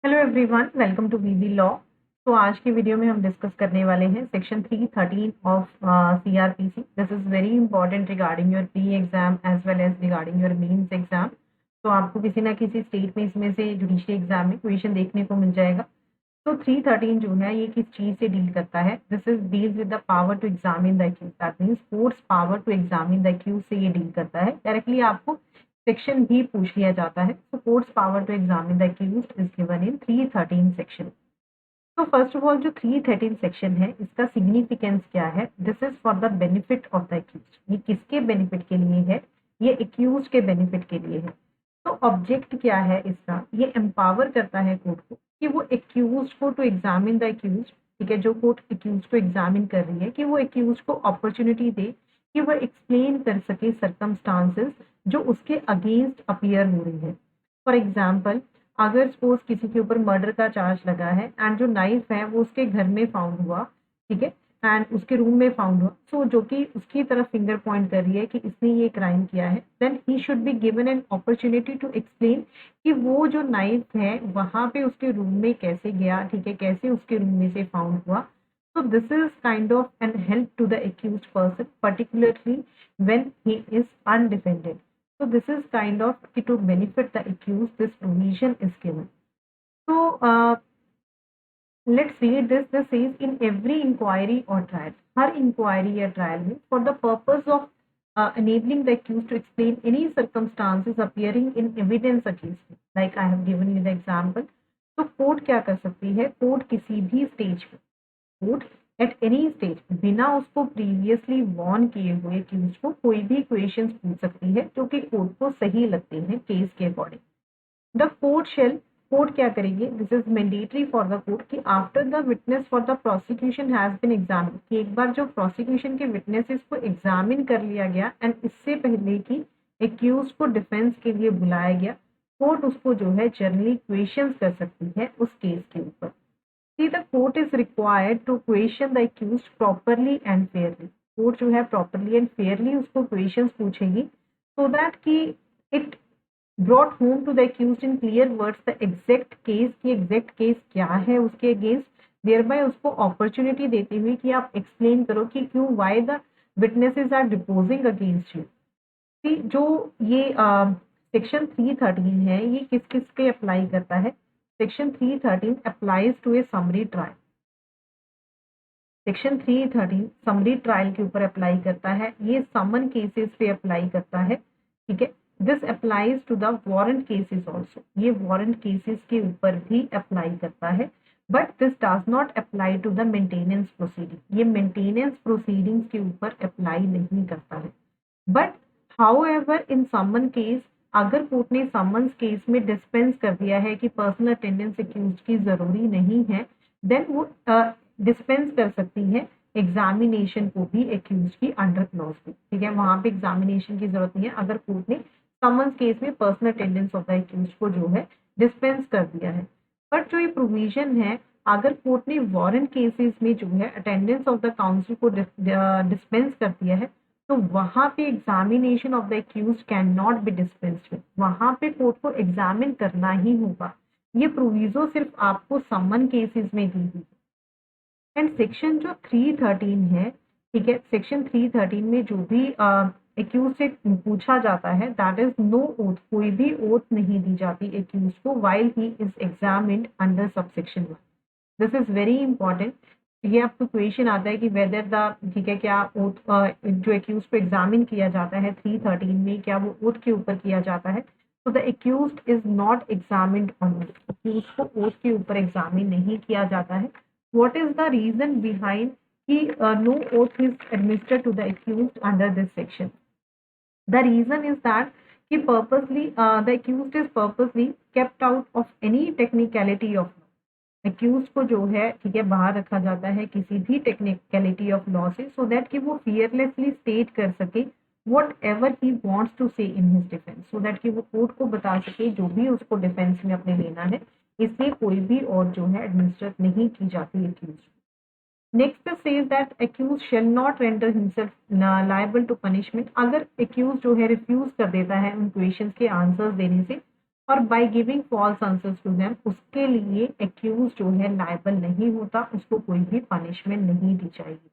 Hello everyone, welcome to VV law. तो आज की वीडियो में हम डिस्कस करने वाले हैं section 313 of CrPC. This is very important regarding your pre exam as well as regarding your mains exam. तो आपको किसी ना किसी स्टेट में इसमें से जुडिशरी एग्जाम में क्वेश्चन देखने को मिल जाएगा। तो 313 जो है ये किस चीज से डील करता है? This is deals with the power to examine the accused, that means court's power to examine the accused से ये डील करता है। डायरेक्टली आपको सेक्शन भी पूछ लिया जाता है। So courts power to examine the accused is given in 313 section. तो फर्स्ट ऑफ ऑल जो 313 सेक्शन है इसका सिग्निफिकेंस क्या है? This is for the benefit of the accused. ये किसके बेनिफिट के लिए है? ये अक्यूज्ड के बेनिफिट के लिए है। तो ऑब्जेक्ट क्या है इसका? ये एम्पावर करता है कोर्ट को कि वो एक्यूज को टू एग्जामिन द एक्यूज। ठीक है, जो कोर्ट एक्यूज को एग्जामिन कर रही है कि वो एक्यूज को अपॉर्चुनिटी दे कि वो एक्सप्लेन कर सके सर्कमस्टांसेस जो उसके अगेंस्ट अपीयर हो रही है। फॉर एग्जाम्पल, अगर सपोज किसी के ऊपर मर्डर का चार्ज लगा है एंड जो नाइफ है वो उसके घर में फाउंड हुआ, ठीक है, एंड उसके रूम में फाउंड हुआ, सो जो कि उसकी तरफ फिंगर पॉइंट कर रही है कि इसने ये क्राइम किया है, then he should be given an opportunity to explain कि वो जो नाइफ है वहां पे उसके रूम में कैसे गया, ठीक है, कैसे उसके रूम में से फाउंड हुआ। So this is kind of an help to the accused person, particularly when he is undefended. So this is kind of to benefit the accused, this provision is given. So let's read this. This says in every inquiry or trial, her inquiry या trial में, for the purpose of enabling the accused to explain any circumstances appearing in evidence against him, like I have given you the example. तो court क्या कर सकती है? Court किसी भी stage पे, कोर्ट एट एनी स्टेज बिना उसको प्रीवियसली वॉर्न किए हुए अक्यूज को कोई भी क्वेश्चंस पूछ सकती है जो कि कोर्ट को सही लगते हैं केस के according. The court shall, court क्या करेंगे? This is mandatory for the court कि after the witness for the prosecution has been examine, कि एक बार जो प्रोसिक्यूशन के विटनेसेस को एग्जामिन कर लिया गया एंड इससे पहले कि एक्यूज को डिफेंस के लिए बुलाया गया, कोर्ट उसको जो है जनरली क्वेश्चंस कर सकती है उस केस के ऊपर। See, the court is required to question the accused properly and fairly. Court जो है properly and fairly उसको questions पूछेगी so that कि it brought home to the accused in clear words the exact case, की exact case क्या है उसके against, thereby उसको opportunity देते हुए कि आप explain करो कि क्यों why the witnesses are deposing against you। See, जो ये सेक्शन 313 है ये किस किस पे अप्लाई करता है? Section 313 applies to a summary trial. Section 313 summary trial के ऊपर अप्लाई करता है। ये समन केसेस पे अप्लाई करता है, ठीक है। This applies to the warrant cases also, ये वारंट केसेस के ऊपर भी अप्लाई करता है, but this does not apply to the maintenance proceeding. ये मेंटेनेंस प्रोसीडिंग्स के ऊपर अप्लाई नहीं करता है। But however in summon case, अगर कोर्ट ने समन्स केस में डिस्पेंस कर दिया है कि पर्सनल अटेंडेंस एक्यूज की जरूरी नहीं है, देन वो डिस्पेंस कर सकती है एग्जामिनेशन को भी एक्यूज की अंडर क्लॉज पे, ठीक है। वहां पे एग्जामिनेशन की जरूरत नहीं है अगर कोर्ट ने समन्स केस में personal attendance of the accused को जो है डिस्पेंस कर दिया है। बट जो ये प्रोविजन है, अगर कोर्ट ने वारंट केसेस में जो है अटेंडेंस ऑफ द काउंसिल को डिस्पेंस कर दिया है, तो वहां पे examination of the accused can not be dispensed with, वहां पे कोर्ट को एग्जामिन करना ही होगा। ये प्रोविजो सिर्फ आपको समन केसेस में दी हुई है। एंड सेक्शन जो 313 है, ठीक है, सेक्शन 313 में जो भी एक्यूज से पूछा जाता है दैट इज नो ओथ, कोई भी ओथ नहीं दी जाती एक्यूज को while he is examined under subsection 1। This is very important. ये आपको क्वेश्चन आता है कि वेदर द, ठीक है, क्या ओथ जो एक्यूज को एग्जामिन किया जाता है 313 में, क्या वो ओथ के ऊपर किया जाता है? तो the accused is not examined on oath, accused को ओथ के ऊपर एग्जामिन नहीं किया जाता है। What is the reason behind कि no oath is administered to the accused under this section? The reason is that कि purposely the accused is purposely kept out of any technicality of law. Accused को जो है, ठीक है, बाहर रखा जाता है किसी भी technicality of law से, so that कि वो fearlessly state कर सके whatever he wants to say in his defense, so that कि वो कोर्ट को बता सके जो भी उसको डिफेंस में अपने लेना है। इसलिए कोई भी और जो है एडमिनिस्ट्रेट नहीं की जाती accused। Next says that accused shall not render himself liable to punishment. अगर एक्यूज जो है रिफ्यूज कर देता है उन क्वेश्चंस के आंसर्स देने से, और by giving false answers to them उसके लिए एक्यूज जो है लायबल नहीं होता, उसको कोई भी पनिशमेंट नहीं दी जाएगी।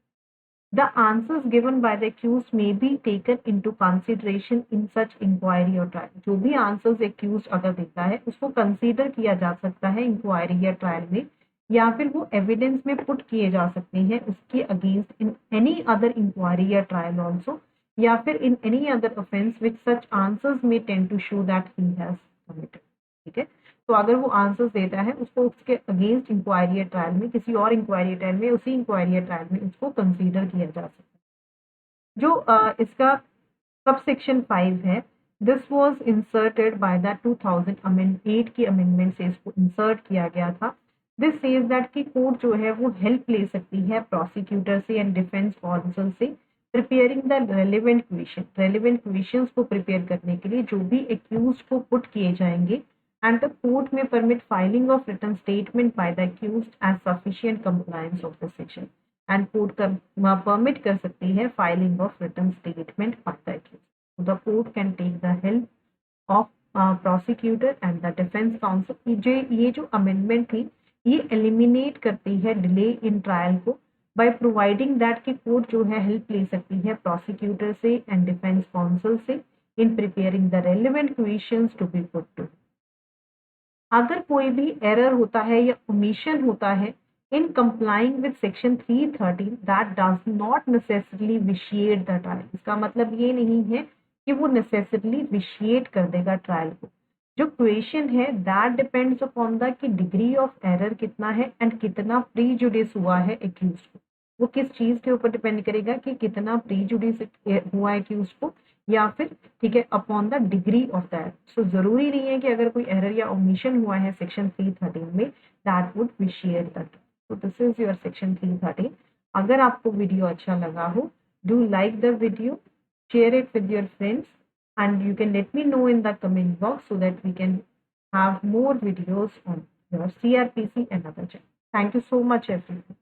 The answers given by the accused may be taken into consideration in such inquiry or trial. जो भी आंसर्स accused अगर देता है उसको कंसीडर किया जा सकता है इंक्वायरी या ट्रायल में, या फिर वो एविडेंस में पुट किए जा सकते हैं उसके against in any other inquiry या ट्रायल ऑल्सो, या फिर in any other offence which such answers may tend to show that he has committed. ठीक है, तो अगर वो आंसर्स देता है उसको उसके अगेंस्ट इंक्वायरी या ट्रायल में, किसी और इंक्वायरी ट्रायल में, उसी इंक्वायरी या ट्रायल में उसको कंसीडर किया जा सकता है। जो इसका सब सेक्शन 5 है, this was inserted by the 2008 की अमेंडमेंट से इसको इंसर्ट किया गया था। दिस सेज दैट कि कोर्ट जो है वो हेल्प ले सकती है प्रोसिक्यूटर से एंड डिफेंस काउंसिल से प्रिपेयरिंग द रेलिवेंट क्वेश्चंस को प्रिपेयर करने के लिए जो भी एक्यूज्ड को पुट किए जाएंगे, and the court may permit filing of written statement by the accused as sufficient compliance of the section, and court permit कर सकती है filing of written statement by the accused. So the court can take the help of prosecutor and the defense counsel. ये जो amendment थी ये eliminate करती है delay in trial को by providing that कि court जो है help ले सकती है prosecutor से and defense counsel से in preparing the relevant questions to be put to. अगर कोई भी एरर होता है या ओमिशन होता है इन complying with section 313 that does not necessarily vitiate the trial, इसका मतलब ये नहीं है कि वो नेसेसरली विशिएट कर देगा ट्रायल को। जो क्वेश्चन है दैट डिपेंड्स अपॉन द कि डिग्री ऑफ एरर कितना है एंड कितना प्रीजुडिस हुआ है एक्यूज को। वो किस चीज के ऊपर डिपेंड करेगा कि कितना प्रीजुडिस हुआ है एक्यूज को, या फिर ठीक है upon the degree of that. So जरूरी नहीं है कि अगर कोई एरर या ओमिशन हुआ है सेक्शन 313 में that would vitiate that. So this is your section 313। अगर आपको वीडियो अच्छा लगा हो, do like the video, share it with your friends, and you can let me know in the comment box so that we can have more videos on your CRPC and other channels. Thank you so much everyone.